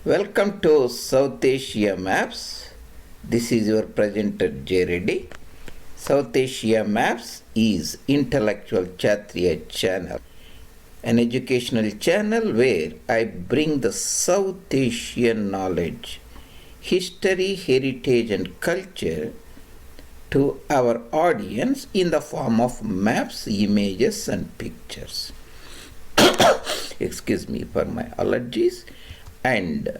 Welcome to South Asia Maps. This is your presenter J. Reddy. South Asia Maps is intellectual Kshatriya channel, an educational channel where I bring the South Asian knowledge, history, heritage and culture to our audience in the form of maps, images and pictures. Excuse me for my allergies. And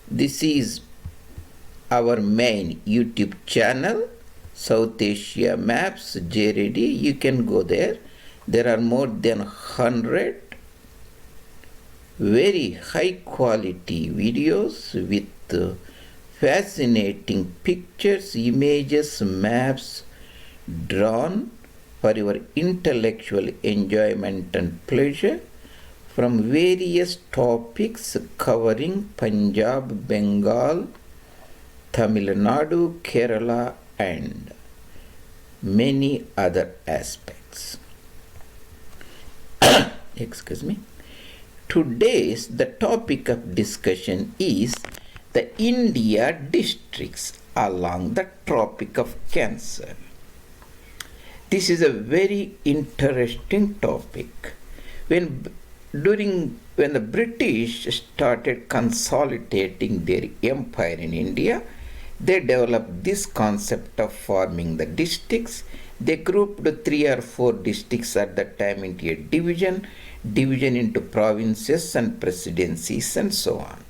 this is our main YouTube channel, South Asia Maps J. Reddy. You can go there. There are more than 100 very high quality videos with fascinating pictures, images, maps drawn for your intellectual enjoyment and pleasure from various topics covering Punjab, Bengal, Tamil Nadu, Kerala and many other aspects. Excuse me. Today's the topic of discussion is the India districts along the Tropic of Cancer. This is a very interesting topic. When the British started consolidating their empire in India, they developed this concept of forming the districts. They grouped 3 or 4 districts at that time into a division into provinces and presidencies and so on.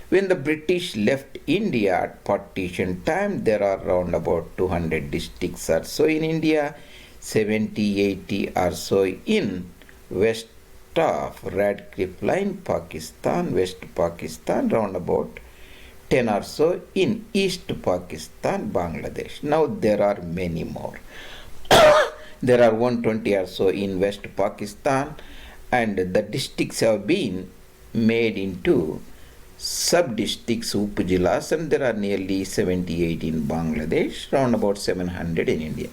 When the British left India at partition time, there are around about 200 districts or so in India, 70, 80 or so in west of Radcliffe Line, Pakistan, West Pakistan, round about 10 or so in East Pakistan, Bangladesh. Now there are many more. There are 120 or so in West Pakistan, and the districts have been made into sub-districts, upajilas, and there are nearly 78 in Bangladesh, round about 700 in India.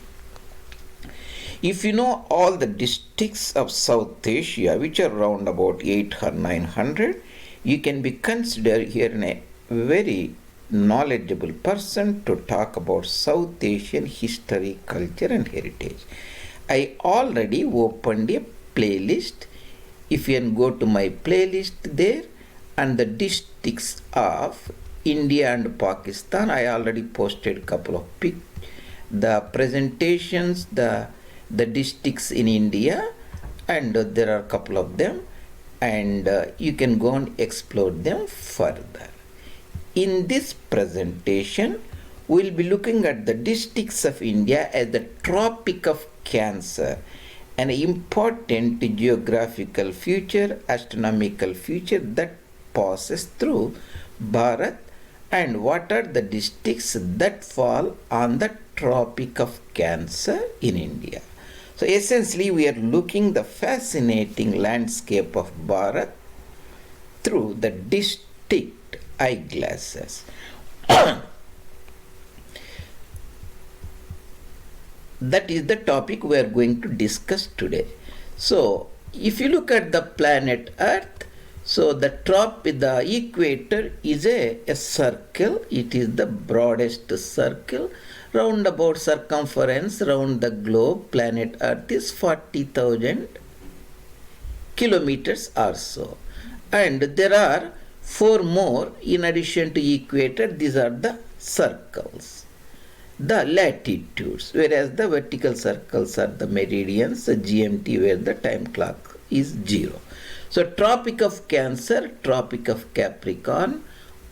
If you know all the districts of South Asia, which are around about 8 or 900, you can be considered here a very knowledgeable person to talk about South Asian history, culture and heritage. I already opened a playlist. If you can go to my playlist there, and the districts of India and Pakistan, I already posted a couple of the presentations, the districts in India, and there are a couple of them, and you can go and explore them further. In this presentation, we will be looking at the districts of India as the Tropic of Cancer, an important geographical feature, astronomical feature that passes through Bharat, and what are the districts that fall on the Tropic of Cancer in India. So essentially we are looking the fascinating landscape of Bharat through the district eyeglasses. That is the topic we are going to discuss today. So if you look at the planet Earth, so the equator is a circle. It is the broadest circle. Round about circumference round the globe, planet Earth is 40,000 kilometers or so. And there are 4 more in addition to equator. These are the circles, the latitudes, whereas the vertical circles are the meridians, the GMT, where the time clock is 0. So Tropic of Cancer, Tropic of Capricorn,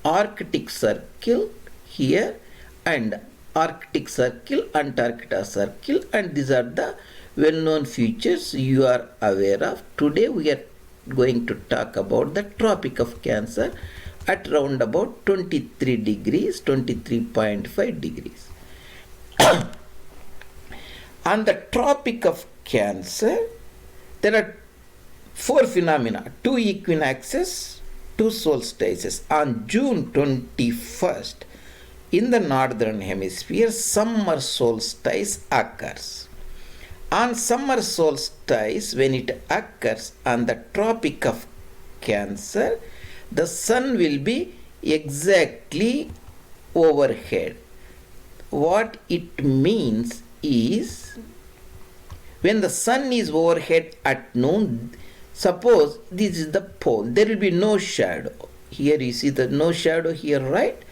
Arctic Circle here, and Arctic Circle, Antarctica Circle, and these are the well-known features you are aware of. Today we are going to talk about the Tropic of Cancer at around about 23 degrees, 23.5 degrees. On the Tropic of Cancer, there are 4 phenomena, 2 equinoxes, 2 solstices. On June 21st, in the northern hemisphere, summer solstice occurs. On summer solstice, when it occurs on the Tropic of Cancer, the sun will be exactly overhead. What it means is when the sun is overhead at noon, suppose this is the pole, there will be no shadow. Here you see the no shadow here, right?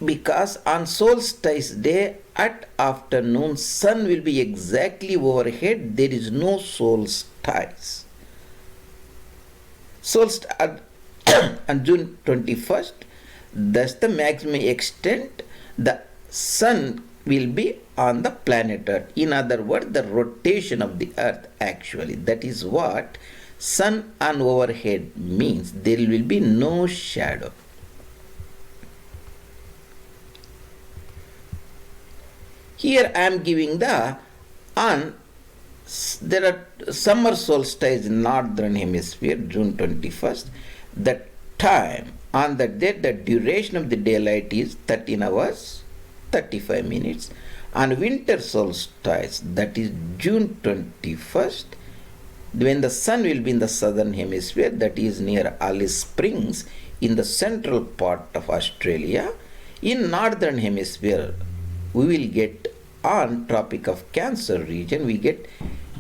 Because on solstice day at afternoon, sun will be exactly overhead, there is no solstice. Solstice on June 21st, thus the maximum extent the sun will be on the planet Earth. In other words, the rotation of the Earth actually. That is what sun on overhead means. There will be no shadow. Here I am giving there are summer solstice in northern hemisphere, June 21st. The time on that day, the duration of the daylight is 13 hours, 35 minutes. On winter solstice, that is June 21st, when the sun will be in the southern hemisphere, that is near Alice Springs in the central part of Australia. In northern hemisphere, we will get on Tropic of Cancer region, we get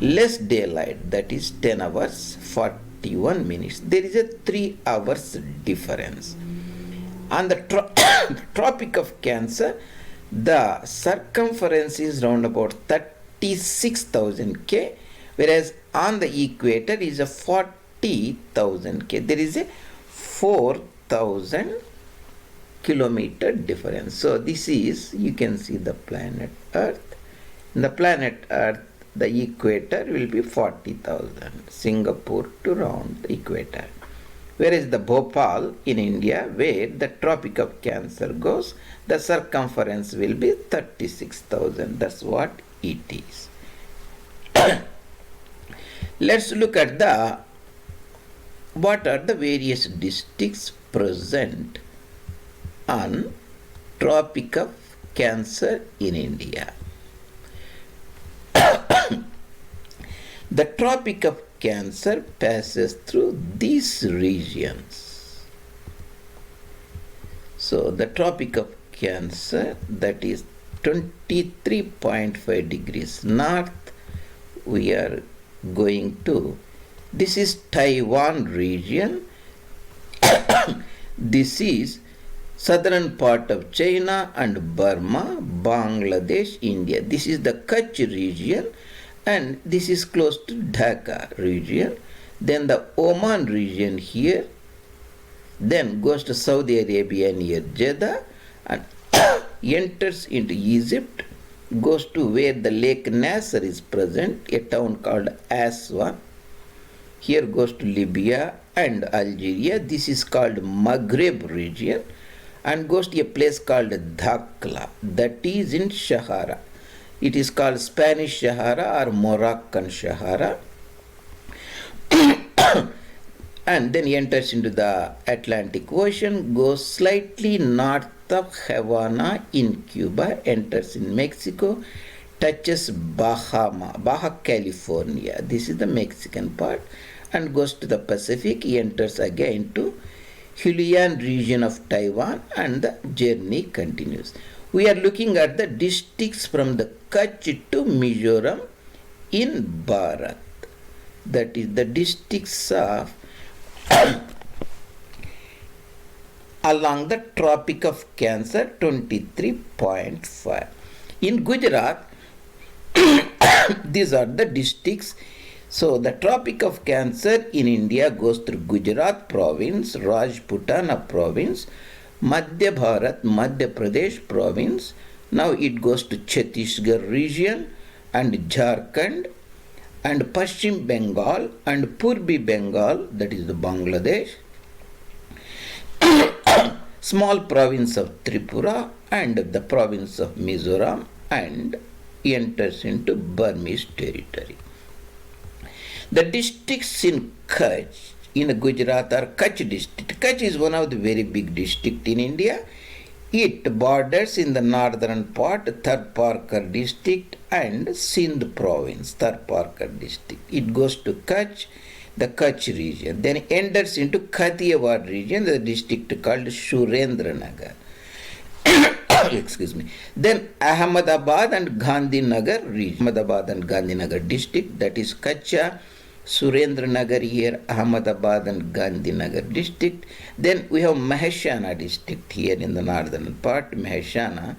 less daylight, that is 10 hours 41 minutes. There is a 3 hours difference. On the Tropic of Cancer, the circumference is round about 36,000 K, whereas on the equator is a 40,000 K. There is a 4,000 kilometer difference. So this is, you can see the planet Earth. In the planet Earth, the equator will be 40,000, Singapore to round the equator. Whereas the Bhopal in India, where the Tropic of Cancer goes, the circumference will be 36,000. That's what it is. Let's look at what are the various districts present on Tropic of Cancer in India. The Tropic of Cancer passes through these regions. So the Tropic of Cancer, that is 23.5 degrees north, we are going to, this is Taiwan region, this is southern part of China and Burma, Bangladesh, India. This is the Kutch region, and this is close to Dhaka region. Then the Oman region here, then goes to Saudi Arabia near Jeddah, and enters into Egypt, goes to where the Lake Nasser is present, a town called Aswan. Here goes to Libya and Algeria. This is called Maghreb region, and goes to a place called Dhakla, that is in Sahara. It is called Spanish Sahara or Moroccan Sahara. And then enters into the Atlantic Ocean, goes slightly north of Havana in Cuba, enters in Mexico, touches Baja California. This is the Mexican part, and goes to the Pacific, enters again to Hualien region of Taiwan, and the journey continues. We are looking at the districts from the Kutch to Mizoram in Bharat. That is the districts of along the Tropic of Cancer 23.5. In Gujarat, these are the districts. So the Tropic of Cancer in India goes through Gujarat province, Rajputana province, Madhya Bharat, Madhya Pradesh province. Now it goes to Chhattisgarh region and Jharkhand and Paschim Bengal and Purbi Bengal, that is the Bangladesh, small province of Tripura and the province of Mizoram, and enters into Burmese territory. The districts in Kutch, in Gujarat, are Kutch district. Kutch is one of the very big districts in India. It borders in the northern part Tharparkar district and Sindh province, Tharparkar district. It goes to Kutch, the Kutch region. Then enters into Kathiawar region, the district called Surendranagar. Excuse me. Then Ahmedabad and Gandhinagar region. Ahmedabad and Gandhinagar district, that is Kutch, Surendranagar here, Ahmedabad and Gandhinagar district. Then we have Maheshana district here in the northern part, Maheshana.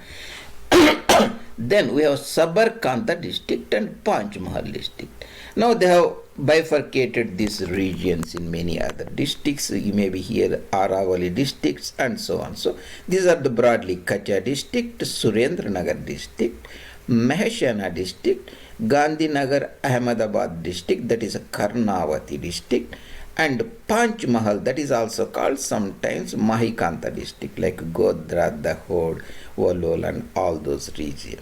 Then we have Sabarkantha district and Panchmahal district. Now they have bifurcated these regions in many other districts. You may be here Aravali districts and so on. So these are the broadly Kutch district, Surendranagar district, Maheshana district, Gandhinagar Ahmedabad district, that is a Karnavati district, and Panchmahal, that is also called sometimes Mahikanta district, like Godhra, Dahod, Walol and all those regions.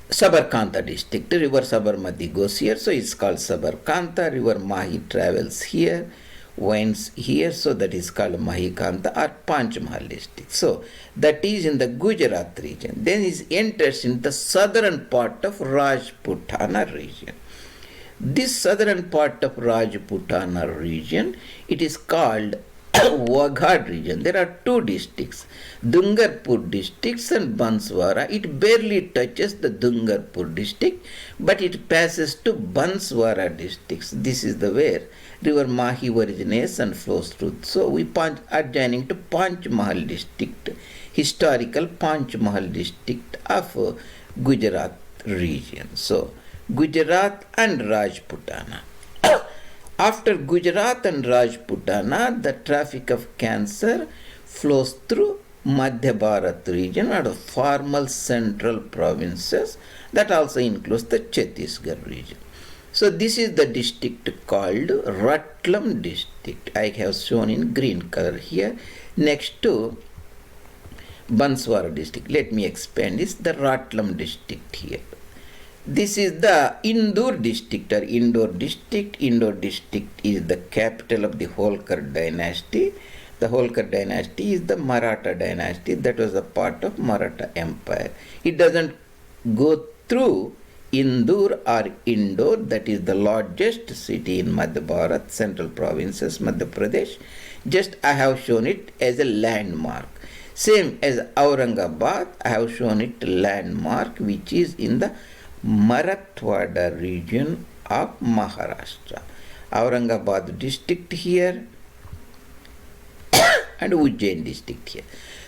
Sabarkantha district, river Sabarmati goes here, so it's called Sabarkantha. River Mahi travels here, winds here, so that is called Mahikantha or Panchmahal district. So that is in the Gujarat region. Then it enters in the southern part of Rajputana region. This southern part of Rajputana region, it is called Vagad region. There are two districts, Dungarpur districts and Banswara. It barely touches the Dungarpur district, but it passes to Banswara districts. This is the where river Mahi originates and flows through. So we are joining to Panchmahal district, historical Panchmahal district of Gujarat region. So Gujarat and Rajputana. After Gujarat and Rajputana, the Tropic of Cancer flows through Madhya Bharat region or the formal central provinces. That also includes the Chhattisgarh region. So this is the district called Ratlam district. I have shown in green color here next to Banswara district. Let me expand this, the Ratlam district here. This is the Indur district or Indore district. Indore district is the capital of the Holkar dynasty. The Holkar dynasty is the Maratha dynasty that was a part of Maratha Empire. It doesn't go through Indur or Indore, that is the largest city in Madhya Bharat, central provinces, Madhya Pradesh. Just I have shown it as a landmark. Same as Aurangabad, I have shown it landmark which is in the Marathwada region of Maharashtra. Aurangabad district here and Ujjain district here.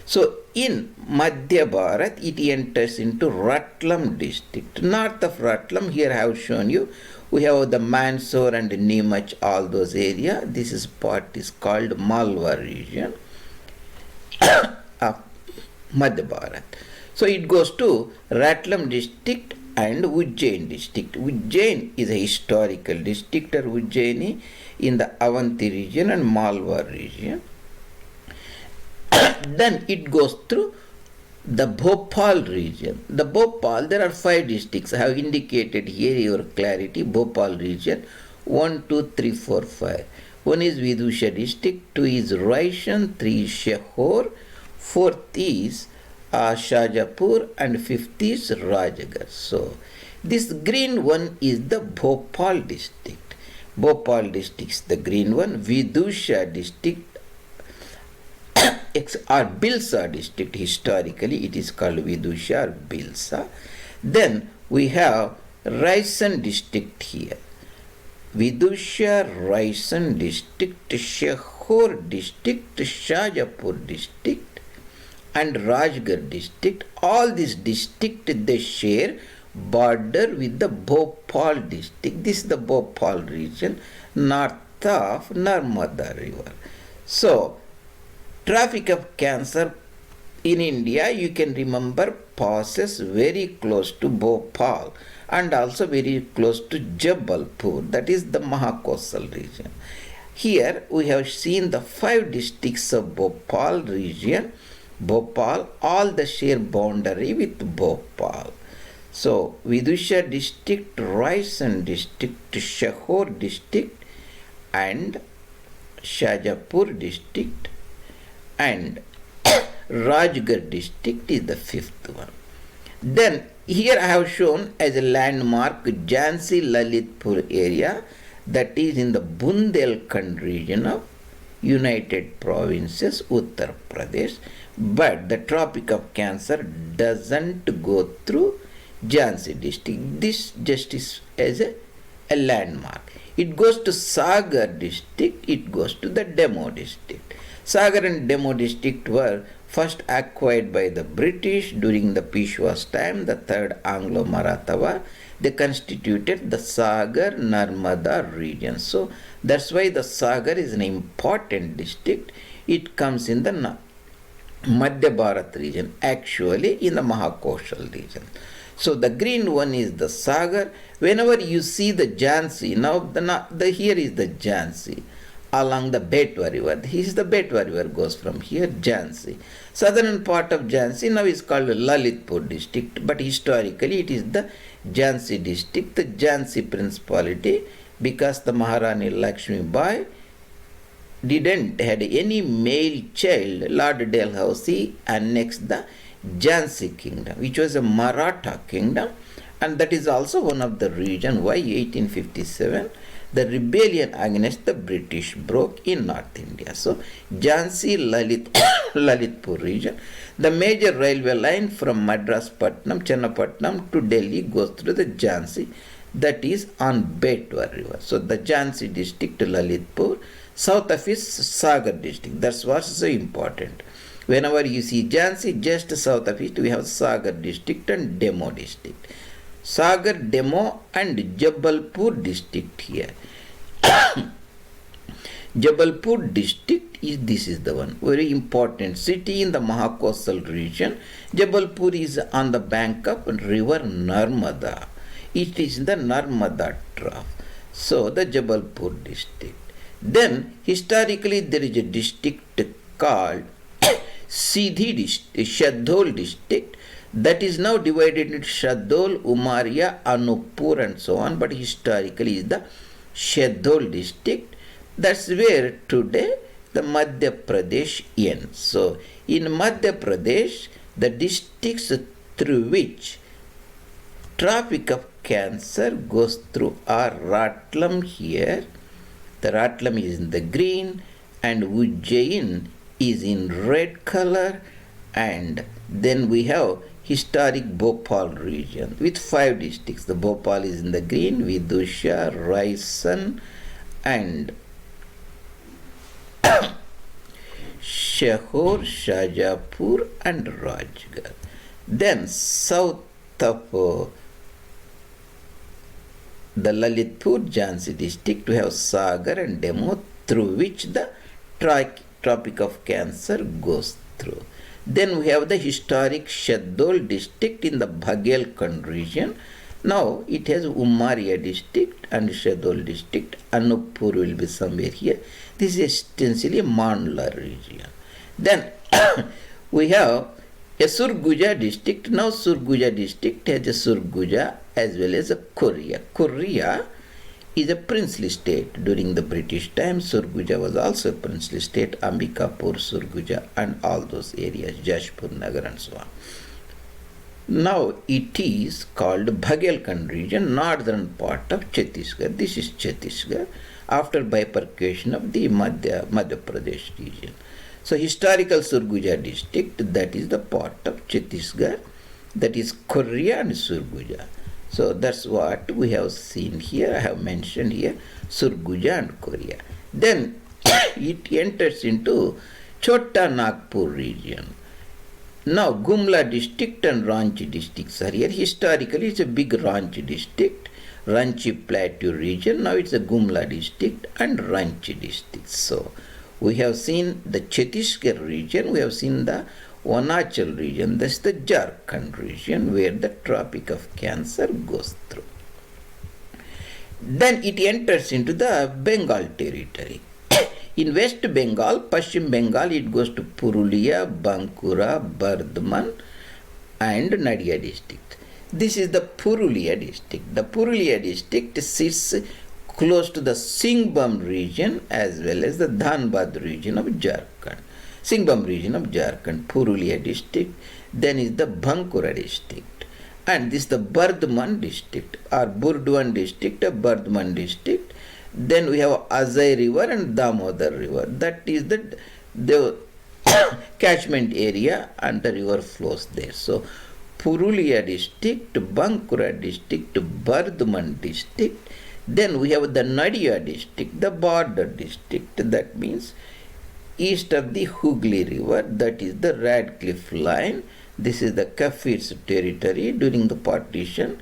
So in Madhya Bharat, it enters into Ratlam district. North of Ratlam, here I have shown you, we have the Mandsaur and Neemach, all those areas. This is part is called Malwa region of Madhya Bharat. So it goes to Ratlam district and Ujjain district. Ujjain is a historical district or Ujjaini in the Avanti region and Malwa region. Then it goes through the Bhopal region. The Bhopal, there are 5 districts. I have indicated here your clarity. Bhopal region 1, 2, 3, 4, 5. 1 is Vidusha district, 2 is Raishan, 3 is Shahor, 4th is Shajapur and 5th is Rajgarh. So this green one is the Bhopal district. Bhopal district is the green one. Vidusha district or Bilsa district, historically it is called Vidusha or Bilsa. Then we have Raisan district here. Vidusha, Raisan district, Shahor district, Shajapur district and Rajgarh district. All these districts they share border with the Bhopal district. This is the Bhopal region north of Narmada river. So Tropic of Cancer in India, you can remember, passes very close to Bhopal and also very close to Jabalpur, that is the Mahakosal region. Here we have seen the 5 districts of Bhopal region. Bhopal, all the share boundary with Bhopal. So Vidusha district, Raisan district, Shahor district and Shajapur district and Rajgarh district is the 5th one. Then here I have shown as a landmark Jhansi Lalitpur area, that is in the Bundelkhand region of United Provinces, Uttar Pradesh. But the Tropic of Cancer doesn't go through Jhansi district. This just is as a landmark. It goes to Sagar district, it goes to the Demo district. Sagar and Demo district were first acquired by the British during the Peshwa's time, the Third Anglo-Maratha War. They constituted the Sagar-Narmada region. So that's why the Sagar is an important district. It comes in the Madhya Bharat region, actually in the Mahakoshal region. So the green one is the Sagar. Whenever you see the Jhansi, now here is the Jhansi along the Betwa river. This is the Betwa river goes from here, Jhansi. Southern part of Jhansi now is called Lalitpur district, but historically it is the Jhansi district, the Jhansi principality, because the Maharani Lakshmi Bai didn't had any male child. Lord Dalhousie annexed the Jhansi kingdom, which was a Maratha kingdom, and that is also one of the reasons why 1857 the rebellion against the British broke in North India. So Jhansi Lalitpur region, the major railway line from Madras Patnam, Chennapatnam to Delhi goes through the Jhansi, that is on Betwa river. So the Jhansi district, Lalitpur, south of is Sagar district. That's what's so important. Whenever you see Jhansi, just south of it we have Sagar district and Demo district. Sagar, Demo and Jabalpur district here. Jabalpur district this is the one, very important city in the Mahakosal region. Jabalpur is on the bank of river Narmada. It is in the Narmada trough. So the Jabalpur district. Then historically there is a district called Sidhi district, Shahdol district, that is now divided into Shahdol, Umaria, Anuppur and so on, but historically is the Shahdol district. That's where today the Madhya Pradesh ends. So in Madhya Pradesh, the districts through which Tropic of Cancer goes through are Ratlam here. The Ratlam is in the green and Ujjain is in red color, and then we have historic Bhopal region with 5 districts. The Bhopal is in the green, Vidusha, Raisan and Shahor, Shajapur and Rajgarh. Then south of the Lalitpur Jhansi district we have Sagar and Demo, through which the Tropic of Cancer goes through. Then we have the historic Shahdol district in the Bagelkhand region. Now it has Umaria district and Shahdol district. Anuppur will be somewhere here. This is essentially Mandla region. Then we have a Surguja district. Now Surguja district has a Surguja as well as a Korea. Korea is a princely state during the British time. Surguja was also a princely state, Ambikapur, Surguja and all those areas, Jashpur Nagar and so on. Now it is called Bagelkhand region, northern part of Chhattisgarh. This is Chhattisgarh after bifurcation of the Madhya Pradesh region. So historical Surguja district, that is the part of Chhattisgarh, that is Korea and Surguja. So that's what we have seen here. I have mentioned here Surguja and Korea. Then it enters into Chota Nagpur region. Now Gumla district and Ranchi districts are here. Historically it's a big Ranchi district, Ranchi Plateau region. Now it's a Gumla district and Ranchi district. So we have seen the Chhattisgarh region, we have seen the Arunachal region, that's the Jharkhand region where the Tropic of Cancer goes through. Then it enters into the Bengal territory. In West Bengal, Paschim Bengal, it goes to Purulia, Bankura, Bardhaman and Nadia district. This is the Purulia district. The Purulia district sits close to the Singhbhum region as well as the Dhanbad region of Jharkhand. Singhbhum region of Jharkhand, Purulia district. Then is the Bankura district. and this is the Bardhaman district or Burdwan district, Bardhaman district. Then we have Azai river and Damodar river. That is the catchment area and the river flows there. So Purulia district, Bankura district, Bardhaman district. Then we have the Nadia district, the border district. That means east of the Hooghly river, that is the Radcliffe line. This is the Kafir's territory during the partition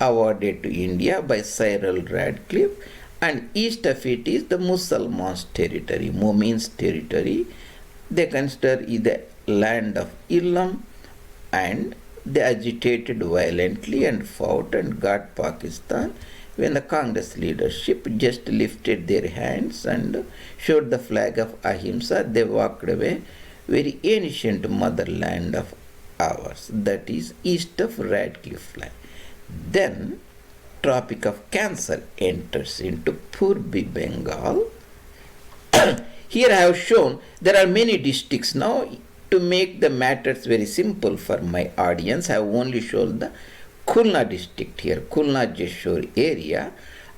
awarded to India by Cyril Radcliffe, and east of it is the Musalmans territory, Mu'min's territory. They consider it the land of Islam, and they agitated violently and fought and got Pakistan. When the Congress leadership just lifted their hands and showed the flag of Ahimsa, they walked away. Very ancient motherland of ours, that is east of Radcliffe line. Then Tropic of Cancer enters into Purbi Bengal. Here I have shown there are many districts. Now to make the matters very simple for my audience, I have only shown the Khulna district here, Khulna Jeshore area,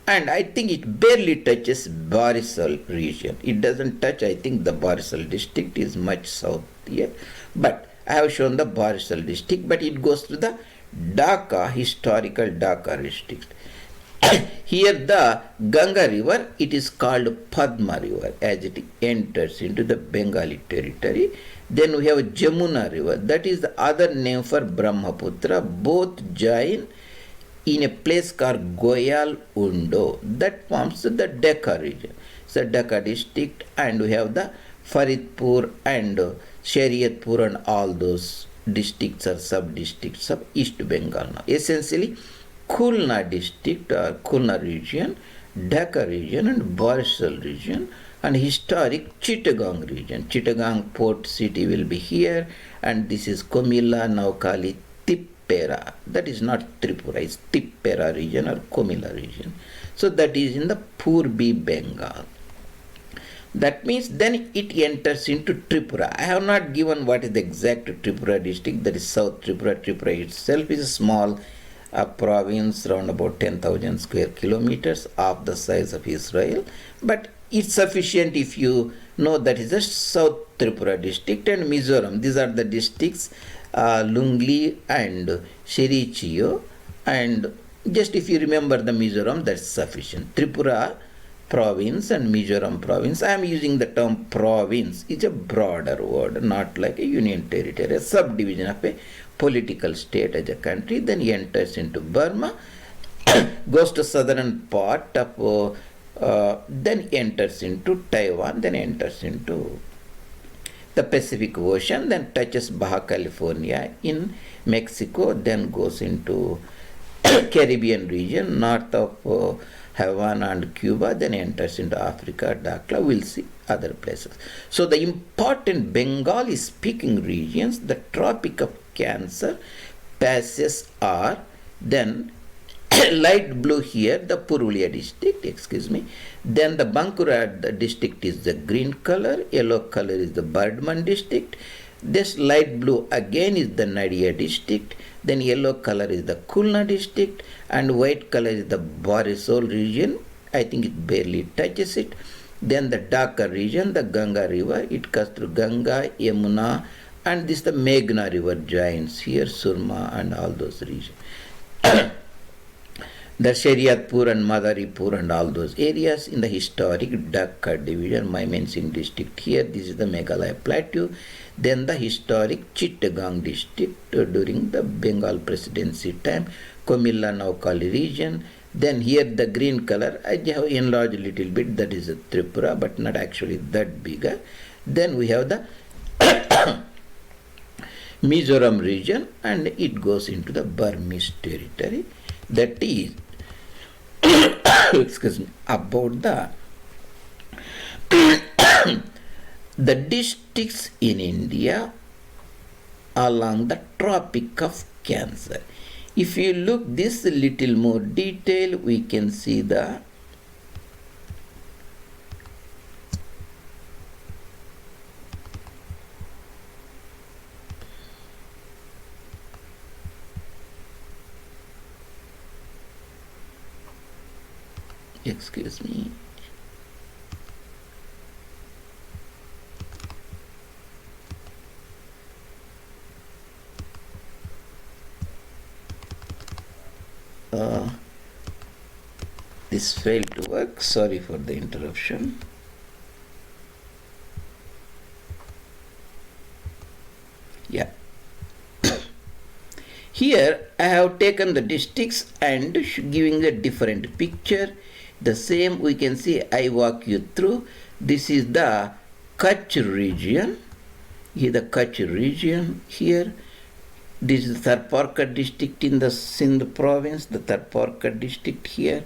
and I think it barely touches Barisal region. It doesn't touch, I think the Barisal district is much south here, but I have shown the Barisal district, but it goes to the Dhaka, historical Dhaka district. Here the Ganga river, it is called Padma river as it enters into the Bengali territory. Then we have Jamuna river, that is the other name for Brahmaputra. Both join in a place called Goyal Undo, that forms the Decca region. So Decca district, and we have the Faridpur and Shariatpur and all those districts or sub-districts of East Bengal. Now, essentially, Khulna district or Khulna region, Dhaka region and Barisal region, and historic Chittagong region. Chittagong port city will be here, and this is Komila, Naukali, Tippera. That is not Tripura, it's Tippera region or Komila region. So that is in the Purbi Bengal. That means then it enters into Tripura. I have not given what is the exact Tripura district, that is South Tripura. Tripura itself is a small province, around about 10,000 square kilometers, of the size of Israel. But it's sufficient if you know that is the South Tripura district and Mizoram. These are the districts, Lungli and Sherichio. And just if you remember the Mizoram, that's sufficient. Tripura province and Mizoram province. I am using the term province. It's a broader word, not like a union territory, a subdivision of a political state as a country. Then he enters into Burma, goes to southern part of, then enters into Taiwan, then enters into the Pacific Ocean, then touches Baja California in Mexico, then goes into Caribbean region, north of Havana and Cuba, then enters into Africa, Dakla. We'll see other places. So the important Bengali speaking regions, the Tropic of Cancer passes are then light blue here, the Purulia district, then the Bankura district is the green color, yellow color is the Bardhaman district, this light blue again is the Nadia district, then yellow color is the Khulna district, and white color is the Barisal region. I think it barely touches it. Then the Dhaka region, the Ganga river, it cuts through Ganga, Yamuna, and this the Meghna river joins here, Surma and all those regions. The Shariatpur and Madaripur and all those areas in the historic Dhaka division, Mymensingh district here, this is the Meghalaya plateau. Then the historic Chittagong district during the Bengal presidency time, Komila Naukali region. Then here the green color, I have enlarged a little bit, that is a Tripura, but not actually that bigger. Then we have the Mizoram region, and it goes into the Burmese territory. That is about the districts in India along the Tropic of Cancer. If you look this a little more detail, we can see the excuse me. This failed to work. Sorry for the interruption. Yeah. Here I have taken the districts and giving a different picture. The same we can see, I walk you through. This is the Kutch region. Here the Kutch region here. This is the Tropic district in the Sindh province, the Tropic district here.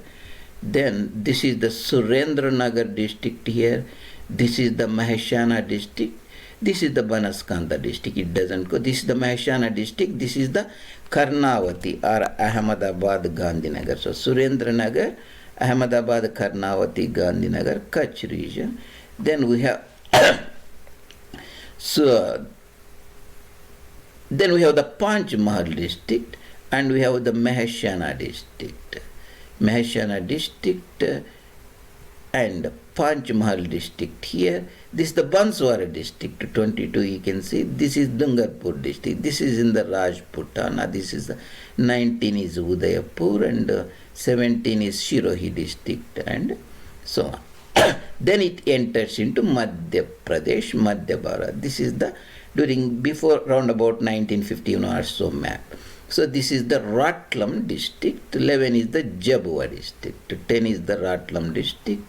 Then this is the Surendranagar district here. This is the Maheshana district. This is the Banaskantha district. It doesn't go. This is the Maheshana district. This is the Karnavati or Ahmedabad Gandhinagar. So Surendranagar, Ahmedabad, Karnavati, Gandhinagar, Kutch region. Then we have then we have the Panchmahal district and we have the Maheshana district. Maheshana district and Panchmahal district here. This is the Banswara district, 22 you can see. This is Dungarpur district. This is in the Rajputana. This is the 19 is Udaipur and 17 is Shirohi district and so on. Then it enters into Madhya Pradesh, Madhya Bharat. This is the before round about 1950 or so map. So this is the Ratlam district, 11 is the Jabua district, 10 is the Ratlam district,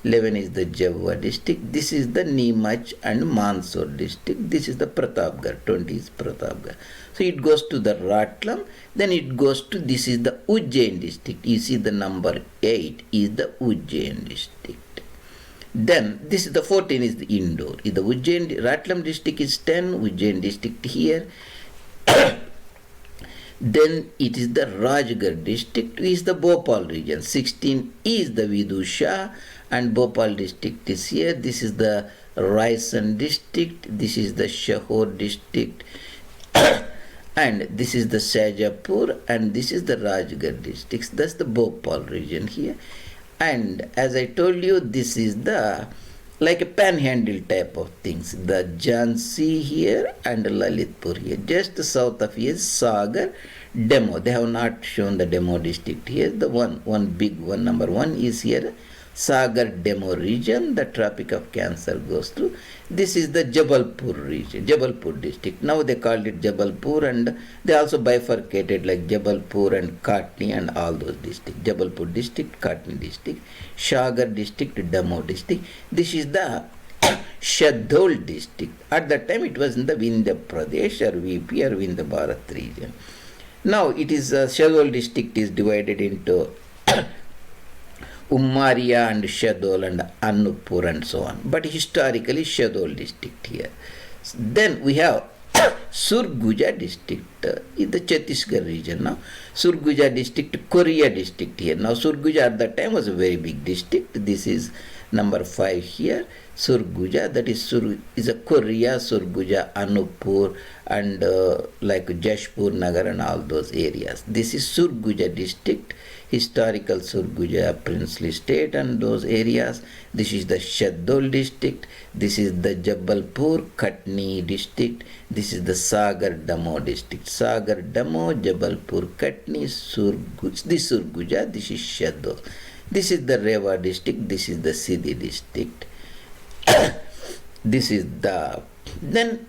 11 is the Jabua district, this is the Neemach and Mandsaur district, this is the Pratapgarh, 20 is Pratapgarh. So it goes to the Ratlam, then it goes to, this is the Ujjain district, you see the number 8 is the Ujjain district. Then this is the 14 is the Indore, the Ujjain, Ratlam district is 10, Ujjain district here. Then it is the Rajgarh district, is the Bhopal region. 16 is the Vidusha and Bhopal district is here. This is the Raisan district, this is the Shahor district and this is the Shajapur and this is the Rajgarh districts. That's the Bhopal region here. And as I told you, this is the like a panhandle type of things. The Jhansi here and Lalitpur here. Just south of here is Sagar, Demo. They have not shown the Demo district here. The one big one, number 1 is here. Sagar Demo region, the Tropic of Cancer goes through. This is the Jabalpur region, Jabalpur district. Now they called it Jabalpur and they also bifurcated like Jabalpur and Katni and all those districts. Jabalpur district, Katni district, Sagar district, Demo district. This is the Shahdoll district. At that time it was in the Vindhya Pradesh or VP or Vindhya Bharat region. Now it is Shahdoll district is divided into Umaria and Shahdoll and Annupur and so on. But historically Shahdoll district here. Then we have Surguja district in the Chhattisgarh region now. Surguja district, Korea district here. Now Surguja at that time was a very big district. This is number 5 here. Surguja, that is a Korea, Surguja, Anuppur and like Jashpur Nagar and all those areas. This is Surguja district, historical Surguja princely state and those areas. This is the Shahdoll district. This is the Jabalpur, Katni district. This is the Sagar Damo district. Sagar Damo, Jabalpur, Katni, Surguja. This Surguja, this is Shahdoll. This is the Rewa district. This is the Siddhi district. This is the, then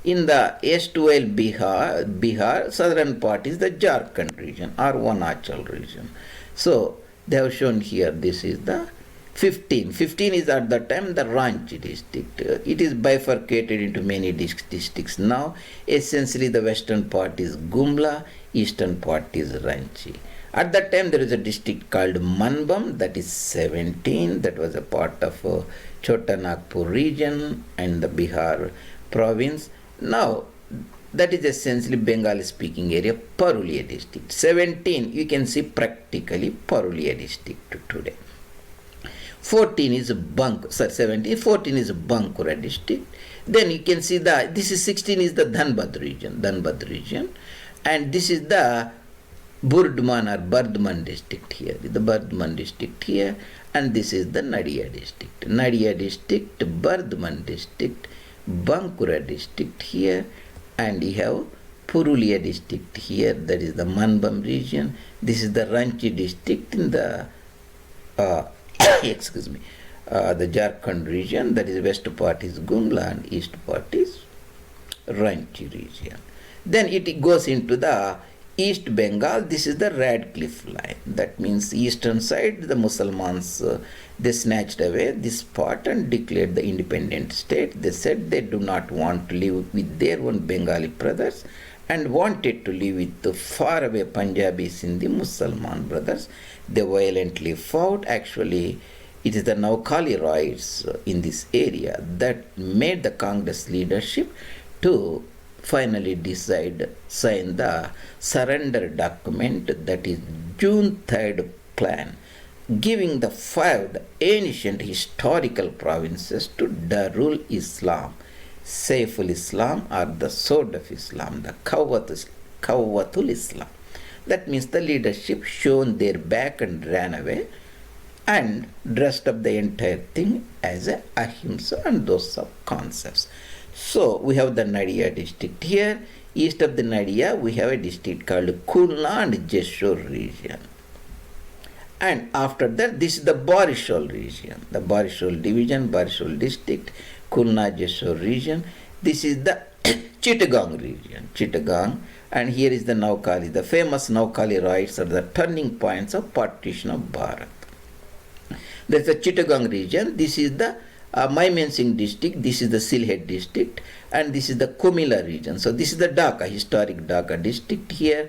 in the erstwhile Bihar, southern part is the Jharkhand region or Arunachal region. So they have shown here, this is the 15. 15 is at the time the Ranchi district. It is bifurcated into many districts now. Essentially the western part is Gumla, eastern part is Ranchi. At that time there is a district called Manbam, that is 17, that was a part of Chota Nagpur region and the Bihar province. Now that is essentially Bengali speaking area, Purulia district. 17 you can see practically Purulia district today. 14 is 14 is Bankura district. Then you can see that this is 16 is the Dhanbad region, and this is the Burdman or Bardman district here, the Bardman district here, and this is the Nadia district. Nadia district, Bardman district, Bankura district here, and you have Purulia district here, that is the Manbam region. This is the Ranchi district in the the Jharkhand region, that is west part is Gumla and east part is Ranchi region. Then it goes into the East Bengal. This is the Radcliffe line. That means eastern side, the Muslims, they snatched away this part and declared the independent state. They said they do not want to live with their own Bengali brothers and wanted to live with the faraway Punjabi Sindhi Muslim brothers. They violently fought. Actually, it is the Naukali riots in this area that made the Congress leadership to finally sign the surrender document, that is June 3rd plan, giving the five ancient historical provinces to Darul Islam, Saiful Islam, or the sword of Islam, the Kawwatul Islam. That means the leadership shown their back and ran away and dressed up the entire thing as a ahimsa and those sub concepts. So we have the Nadia district here. East of the Nadia, we have a district called Khulna and Jessore region. And after that, this is the Barishal region, the Barishal division, Barishal district, Khulna, Jessore region. This is the Chittagong region, Chittagong. And here is the Naukali. The famous Naukali riots are the turning points of partition of Bharat. There is the Chittagong region. This is the Mymensingh district, this is the Sylhet district, and this is the Komila region. So this is the Dhaka, historic Dhaka district here,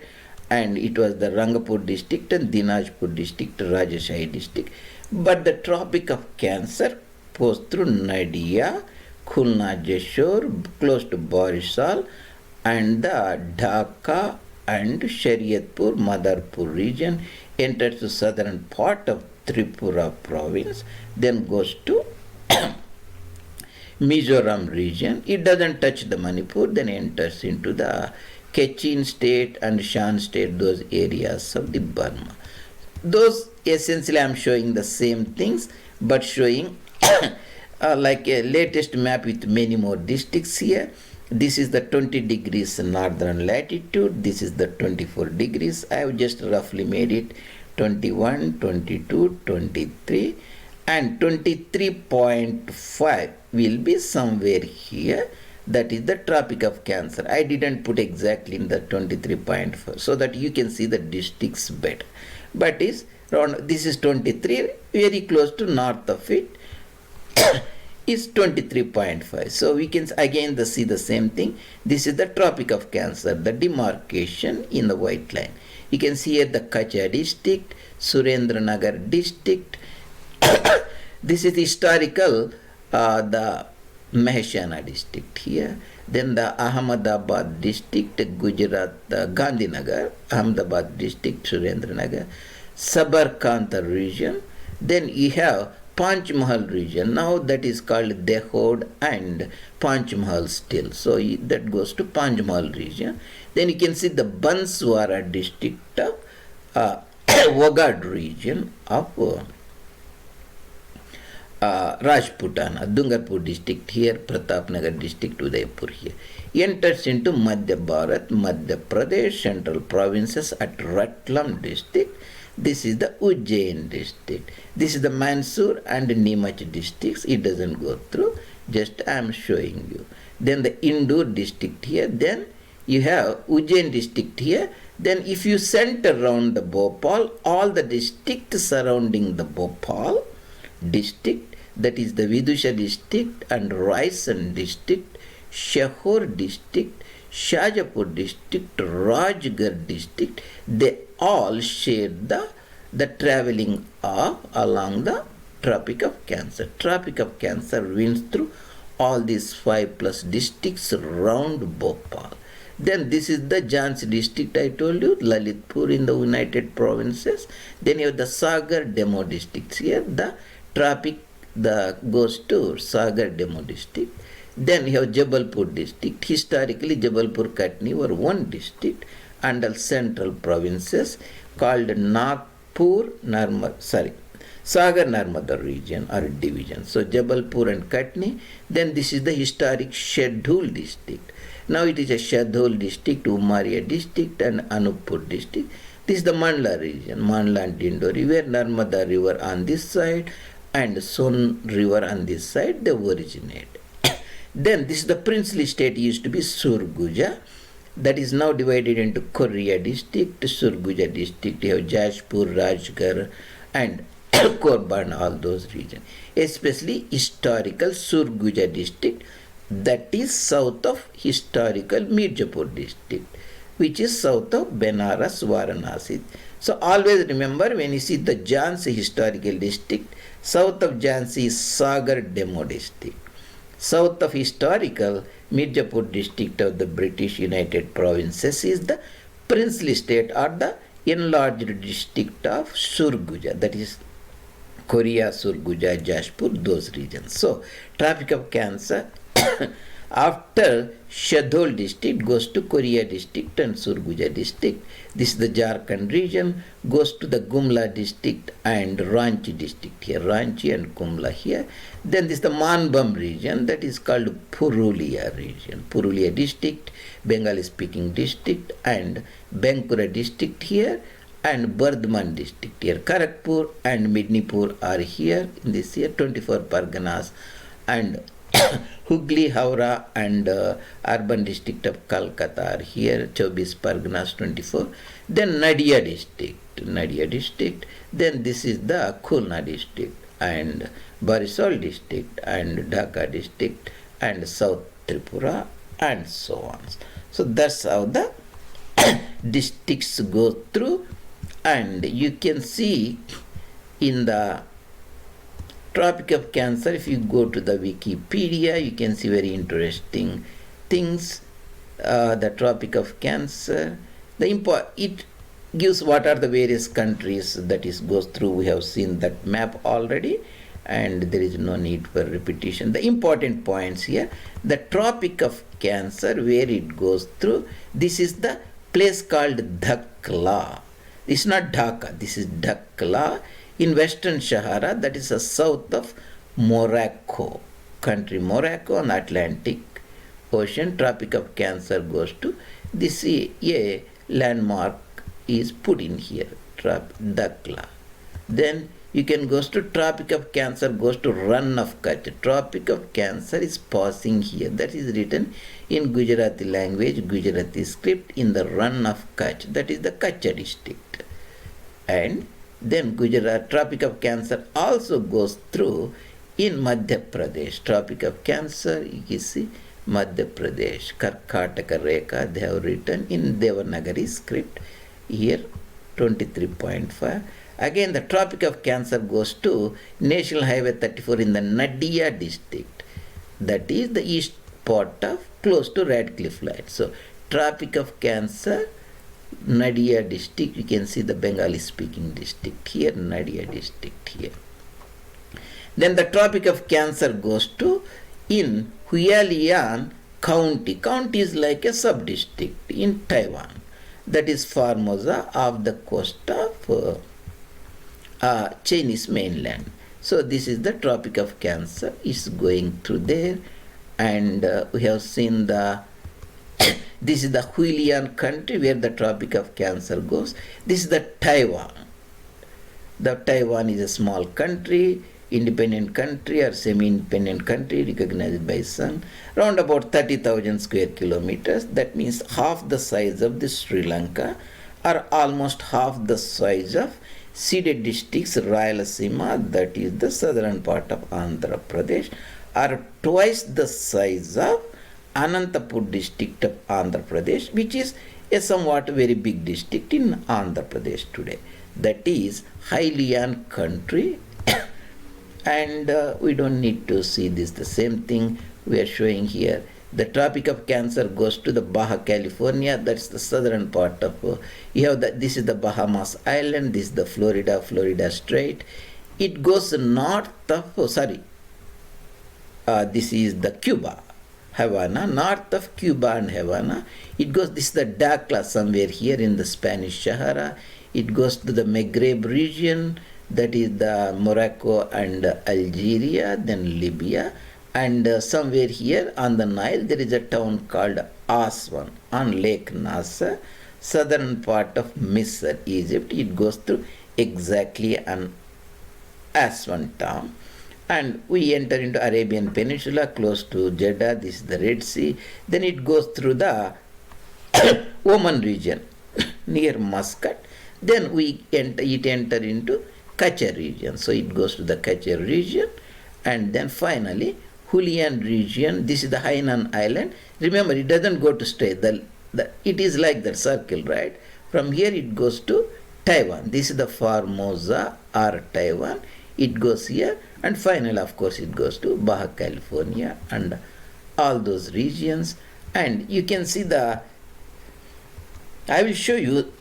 and it was the Rangapur district and Dinajpur district, Rajashahi district. But the Tropic of Cancer goes through Nadia, Khulna, Jessore, close to Barishal, and the Dhaka and Shariatpur, Madarpur region, enters the southern part of Tripura province, then goes to Mizoram region. It doesn't touch the Manipur, then enters into the Kachin state and Shan state, those areas of the Burma. Those essentially I'm showing the same things, but showing like a latest map with many more districts here. This is the 20 degrees northern latitude, this is the 24 degrees. I have just roughly made it 21, 22, 23. And 23.5 will be somewhere here, that is the Tropic of Cancer. I didn't put exactly in the 23.4 so that you can see the districts better. But is around, this is 23, very close to north of it is 23.5. So we can again see the same thing. This is the Tropic of Cancer, the demarcation in the white line. You can see here the Kutch district, Surendranagar district. This is historical, the Maheshana district here. Then the Ahmedabad district, Gujarat, Gandhinagar, Ahmedabad district, Surendranagar, Sabarkanta region. Then you have Panchmahal region. Now that is called Dehod and Panchmahal still. So that goes to Panchmahal region. Then you can see the Banswara district of Vagad region of Rajputana, Dungarpur district here, Pratapnagar district, Udaipur here. Enters into Madhya Bharat, Madhya Pradesh, central provinces at Ratlam district. This is the Ujjain district. This is the Mysore and Neemuch districts. It doesn't go through, just I am showing you. Then the Indore district here. Then you have Ujjain district here. Then if you center around the Bhopal, all the districts surrounding the Bhopal district, that is the Vidusha district and Raisan district, Shahor district, Shajapur district, Rajgarh district, they all share the traveling along the Tropic of Cancer. Tropic of Cancer winds through all these 5+ districts around Bhopal. Then this is the Jhansi district, I told you, Lalitpur in the United Provinces. Then you have the Sagar Demo districts here, the Tropic goes to Sagar Demo district. Then you have Jabalpur district. Historically, Jabalpur, Katni were one district, under central provinces called Sagar Narmada region or division. So Jabalpur and Katni, then this is the historic Shahdool district. Now it is a Shahdool district, Umaria district and Anuppur district. This is the Mandla region, Mandla and Dindori, where Narmada river on this side and Son river on this side, they originate. Then this is the princely state used to be Surguja, that is now divided into Korea district, Surguja district, you have Jashpur, Rajgarh and Korban, all those regions. Especially historical Surguja district, that is south of historical Mirzapur district, which is south of Benares, Varanasi. So always remember, when you see the Jhansi historical district, south of Jhansi is Sagar Demo district. South of historical Mirzapur district of the British United Provinces is the princely state or the enlarged district of Surguja, that is Korea, Surguja, Jashpur, those regions. So, Tropic of Cancer after Shahdool district goes to Korea district and Surguja district. This is the Jharkhand region, goes to the Gumla district and Ranchi district here, Ranchi and Gumla here. Then this is the Manbam region, that is called Purulia region, Purulia district, Bengali speaking district and Bankura district here and Bardhaman district here. Kharagpur and Midnipur are here in this year, 24 Parganas and Hooghly, Howrah and urban district of Calcutta are here, 24 Parganas 24. Then Nadia district, then this is the Khulna district and Barisal district and Dhaka district and South Tripura and so on. So that's how the districts go through, and you can see in the Tropic of Cancer, if you go to the Wikipedia, you can see very interesting things. The Tropic of Cancer, it gives what are the various countries that it goes through. We have seen that map already, and there is no need for repetition. The important points here, the Tropic of Cancer, where it goes through, this is the place called Dhakla. It's not Dhaka, this is Dhakla in Western Sahara, that is the south of Morocco country, Morocco on Atlantic Ocean. Tropic of Cancer goes to, this a landmark is put in here, Dhakla. Then you can go to Tropic of Cancer goes to Run of Kutch. Tropic of Cancer is passing here, that is written in Gujarati language, Gujarati script, in the Run of Kutch, that is the Kutch district. And then Gujarat, Tropic of Cancer also goes through in Madhya Pradesh. Tropic of Cancer, you can see Madhya Pradesh, Karnataka Rekha, they have written in Devanagari script here, 23.5. Again, the Tropic of Cancer goes to National Highway 34 in the Nadia district, that is the east part of close to Radcliffe Light. So, Tropic of Cancer, Nadia district, you can see the Bengali speaking district here, Nadia district here. Then the Tropic of Cancer goes to in Hualien County. County is like a sub-district in Taiwan, that is Formosa off the coast of Chinese mainland. So this is the Tropic of Cancer, is going through there, and we have seen this is the Hualien country where the Tropic of Cancer goes. This is the Taiwan. The Taiwan is a small country, independent country or semi-independent country recognized by Sun, around about 30,000 square kilometers. That means half the size of the Sri Lanka, or almost half the size of ceded districts Rayalaseema, that is the southern part of Andhra Pradesh, or twice the size of Anantapur district of Andhra Pradesh, which is a somewhat very big district in Andhra Pradesh today. That is Hualien country. And we don't need to see this, the same thing we are showing here. The Tropic of Cancer goes to the Baja California, that's the southern part of, you have this is the Bahamas Island, this is the Florida Strait. It goes north of, this is the Cuba, Havana, north of Cuba and Havana. It goes, this is the Dakla somewhere here in the Spanish Sahara. It goes to the Maghreb region, that is the Morocco and Algeria, then Libya. And somewhere here on the Nile, there is a town called Aswan on Lake Nasser, southern part of Misr, Egypt. It goes through exactly an Aswan town. And we enter into Arabian Peninsula close to Jeddah. This is the Red Sea. Then it goes through the Oman region near Muscat. Then it enter into Kutch region. So it goes to the Kutch region. And then finally Hulian region. This is the Hainan Island. Remember, it doesn't go to straight. It is like the circle, right? From here it goes to Taiwan. This is the Formosa or Taiwan. It goes here. And finally, of course, it goes to Baja California and all those regions. And you can see I will show you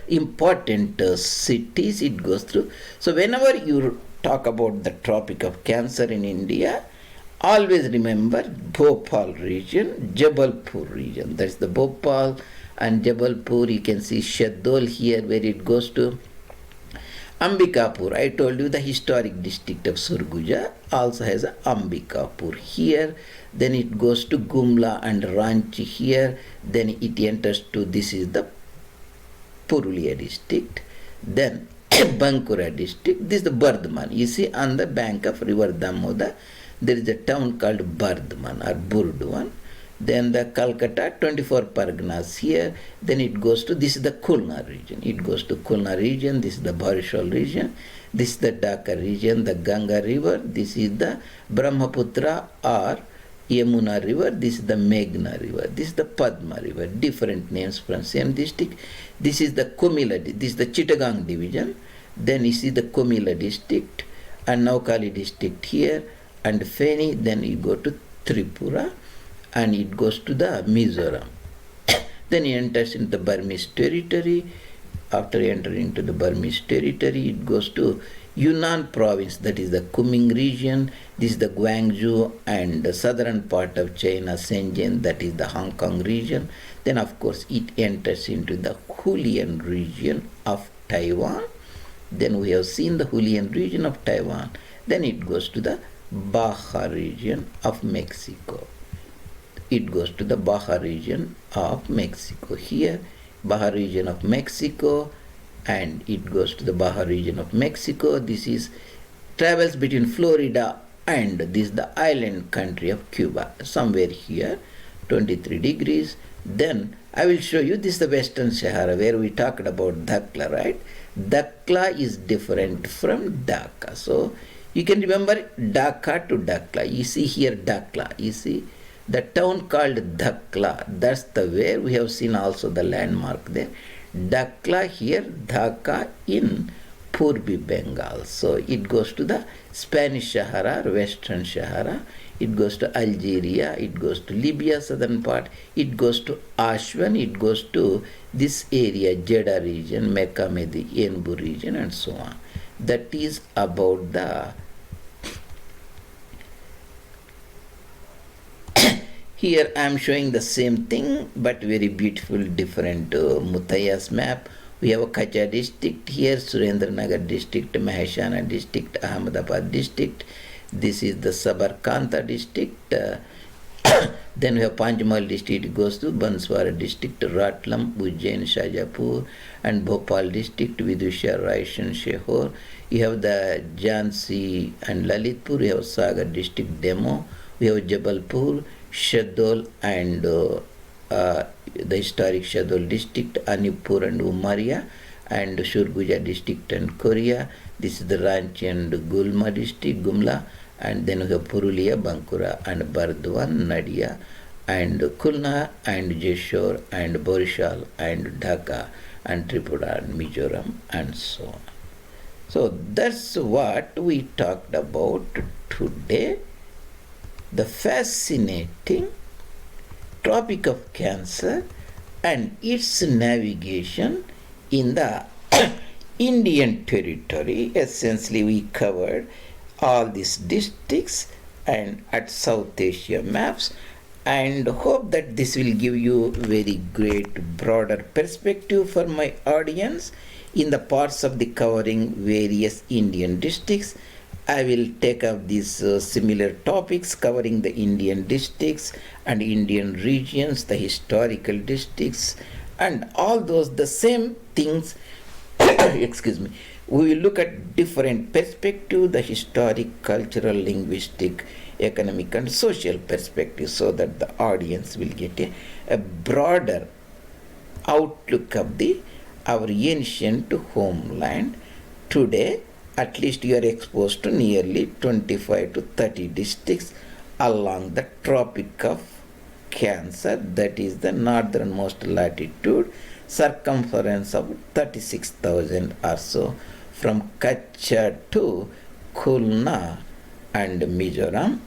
important cities it goes through. So whenever you talk about the Tropic of Cancer in India, always remember Bhopal region, Jabalpur region. That's the Bhopal and Jabalpur. You can see Shahdol here where it goes to. Ambikapur, I told you the historic district of Surguja also has a Ambikapur here. Then it goes to Gumla and Ranchi here. Then it enters to, this is the Purulia district. Then Bankura district. This is the Bardhaman. You see on the bank of river Damoda, there is a town called Bardhaman or Burdwan. Then the Calcutta, 24 Parganas here. Then it goes to, this is the Khulna region. It goes to Khulna region. This is the Barishal region. This is the Dhaka region, the Ganga river. This is the Brahmaputra or Yamuna river. This is the Meghna river. This is the Padma river. Different names from same district. This is the Komila, this is the Chittagong division. Then you see the Komila district and Naukali district here and Feni. Then you go to Tripura. And it goes to the Mizoram. Then it enters into the Burmese territory. After entering into the Burmese territory, it goes to Yunnan province, that is the Kunming region. This is the Guangzhou and the southern part of China, Shenzhen, that is the Hong Kong region. Then of course it enters into the Hulian region of Taiwan. Then we have seen the Hulian region of Taiwan. Then it goes to the Baja region of Mexico. It goes to the Baja region of Mexico. Here, Baja region of Mexico, and it goes to the Baja region of Mexico. This is travels between Florida and this is the island country of Cuba, somewhere here, 23 degrees. Then I will show you, this is the Western Sahara where we talked about Dakla, right? Dakla is different from Dhaka. So you can remember Dhaka to Dakla. You see here Dakla, you see the town called Dhakla, that's the where we have seen also the landmark there. Dakla here, Dhaka in Purbi Bengal. So it goes to the Spanish Sahara, Western Sahara. It goes to Algeria, it goes to Libya, southern part. It goes to Aswan, it goes to this area, Jeddah region, Mecca, Medi, Yenbu region and so on. That is about the Here I am showing the same thing but very beautiful different Mutayya's map. We have a Kutch district here, Surendranagar district, Maheshana district, Ahmedabad district. This is the Sabarkantha district. Then we have Panchmahal district, it goes to Banswara district, Ratlam, Ujjain, Shajapur, and Bhopal district, Vidusha, Raishan, Shehor. You have the Jhansi and Lalitpur. We have Sagar district, Demo. We have Jabalpur, Shahdol and the historic Shahdol district, Anipur and Umaria, and Surguja district and Korea. This is the Ranchi and Gulma district, Gumla, and then we have Purulia, Bankura and Bardwan, Nadia, and Khulna and Jeshore and Borishal and Dhaka and Tripura and Mizoram and so on. So that's what we talked about today. The fascinating Tropic of Cancer and its navigation in the Indian territory. Essentially we covered all these districts and at South Asia maps, and hope that this will give you very great broader perspective for my audience. In the parts of the covering various Indian districts, I will take up these similar topics covering the Indian districts and Indian regions, the historical districts, and all those the same things. Excuse me. We will look at different perspective, the historic, cultural, linguistic, economic and social perspective, so that the audience will get a broader outlook of our ancient homeland. Today, at least you are exposed to nearly 25 to 30 districts along the Tropic of Cancer, that is the northernmost latitude, circumference of 36,000 or so, from Kutch to Khulna and Mizoram.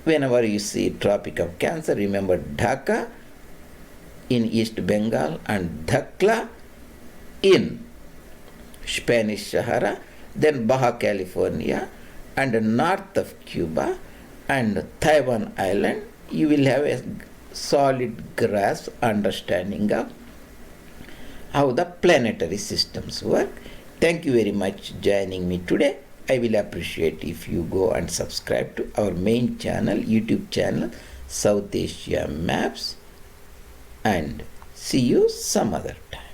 Whenever you see Tropic of Cancer, remember Dhaka in East Bengal and Dhakla in Spanish Sahara, then Baja California and north of Cuba and Taiwan Island. You will have a solid grasp understanding of how the planetary systems work. Thank you very much joining me today. I will appreciate if you go and subscribe to our main channel, YouTube channel, South Asia Maps, and see you some other time.